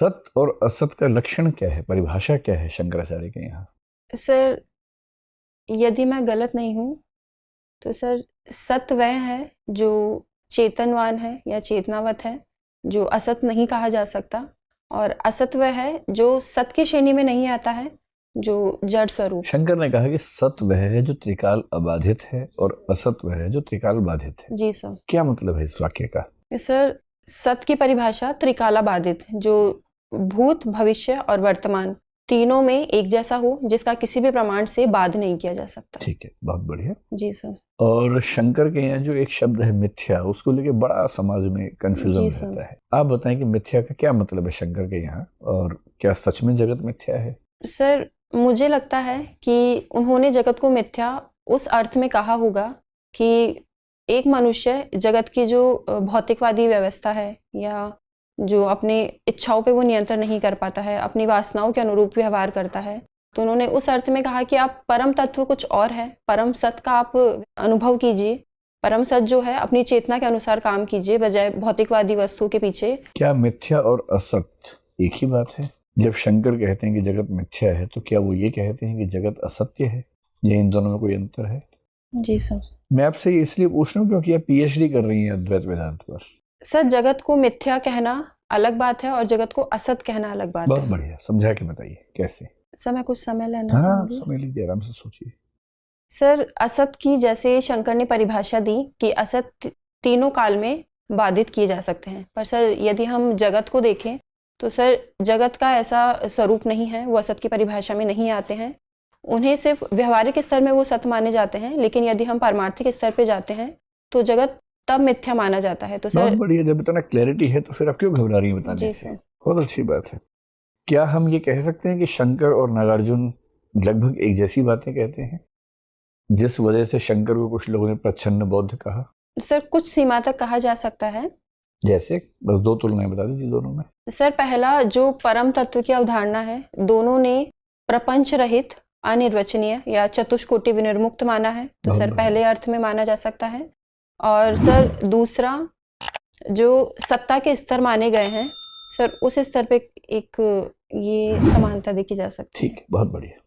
सत और असत का लक्षण क्या है, परिभाषा क्या है शंकराचार्य के यहाँ? सर, यदि मैं गलत नहीं हूँ तो सर, सत वह है जो चेतनवान है या चेतनावत है, जो असत नहीं कहा जा सकता। और असत वह है जो सत की श्रेणी में नहीं आता है, जो जड़ स्वरूप। शंकर ने कहा कि सत वह है जो त्रिकाल अबाधित है और असत वह है जो त्रिकाल बाधित है। जी सर। क्या मतलब है इस वाक्य का? सर, सत की परिभाषा त्रिकालाबाधित, जो भूत, भविष्य और वर्तमान तीनों में एक जैसा हो, जिसका किसी भी प्रमाण से बाध नहीं किया जा सकता। ठीक है, बहुत बढ़िया। जी सर। और शंकर के यहाँ जो एक शब्द है मिथ्या, उसको लेके बड़ा समाज में कंफ्यूजन जी सर। रहता है। आप बताएं कि मिथ्या का क्या मतलब है शंकर के यहाँ, और क्या सच में जगत मिथ्या है? सर, मुझे लगता है कि उन्होंने जगत को मिथ्या उस अर्थ में कहा होगा कि एक मनुष्य जगत की जो भौतिकवादी व्यवस्था है, या जो अपनी इच्छाओं पे वो नियंत्रण नहीं कर पाता है, अपनी वासनाओं के अनुरूप व्यवहार करता है, तो उन्होंने उस अर्थ में कहा कि आप परम तत्व कुछ और है, परम सत्य का आप अनुभव कीजिए, परम सत्य जो है अपनी चेतना के अनुसार काम कीजिए, बजाय भौतिकवादी वस्तु के पीछे। क्या मिथ्या और असत एक ही बात है? जब शंकर कहते हैं कि जगत मिथ्या है, तो क्या वो ये कहते हैं कि जगत असत्य है, या इन दोनों में कोई अंतर है? जी सर। मैं आपसे इसलिए पूछ रहा हूँ क्योंकि आप पीएचडी कर रही हैं अद्वैत वेदांत पर। सर, जगत को मिथ्या कहना अलग बात है और जगत को असत कहना अलग बात बहुत है। बढ़िया, समझा के बताइए कैसे। सर, मैं कुछ समय लेना हाँ, चाहूंगी। समय लीजिए, आराम से सोचिए। सर, असत की जैसे शंकर ने परिभाषा दी कि असत तीनों काल में बाधित किए जा सकते हैं, पर सर यदि हम जगत को देखें तो सर जगत का ऐसा स्वरूप नहीं है, वो असत की परिभाषा में नहीं आते हैं। उन्हें सिर्फ व्यवहारिक स्तर में वो सत्य माने जाते हैं, लेकिन यदि हम पारमार्थिक स्तर पे जाते हैं तो जगत तब मिथ्या माना जाता है। तो बहुत सर। बढ़िया, जब इतना क्लैरिटी है तो फिर आप क्यों घबरा रही हैं बताने जी से? सर। बहुत अच्छी बात है। क्या हम ये कह सकते हैं कि शंकर और नागार्जुन लगभग एक जैसी बातें कहते हैं, जिस वजह से शंकर को कुछ लोगों ने प्रच्छन्न बौद्ध कहा? सर, कुछ सीमा तक कहा जा सकता है। जैसे बस दो तुलनाएं बता दीजिए दोनों में। सर, पहला जो परम तत्व की अवधारणा है, दोनों ने प्रपंच रहित, अनिर्वचनीय या चतुष्कोटि विनिर्मुक्त माना है, तो बहुत सर बढ़िया। पहले अर्थ में माना जा सकता है। और सर दूसरा, जो सत्ता के स्तर माने गए हैं, सर उस स्तर पे एक ये समानता देखी जा सकती है। ठीक है, बहुत बढ़िया।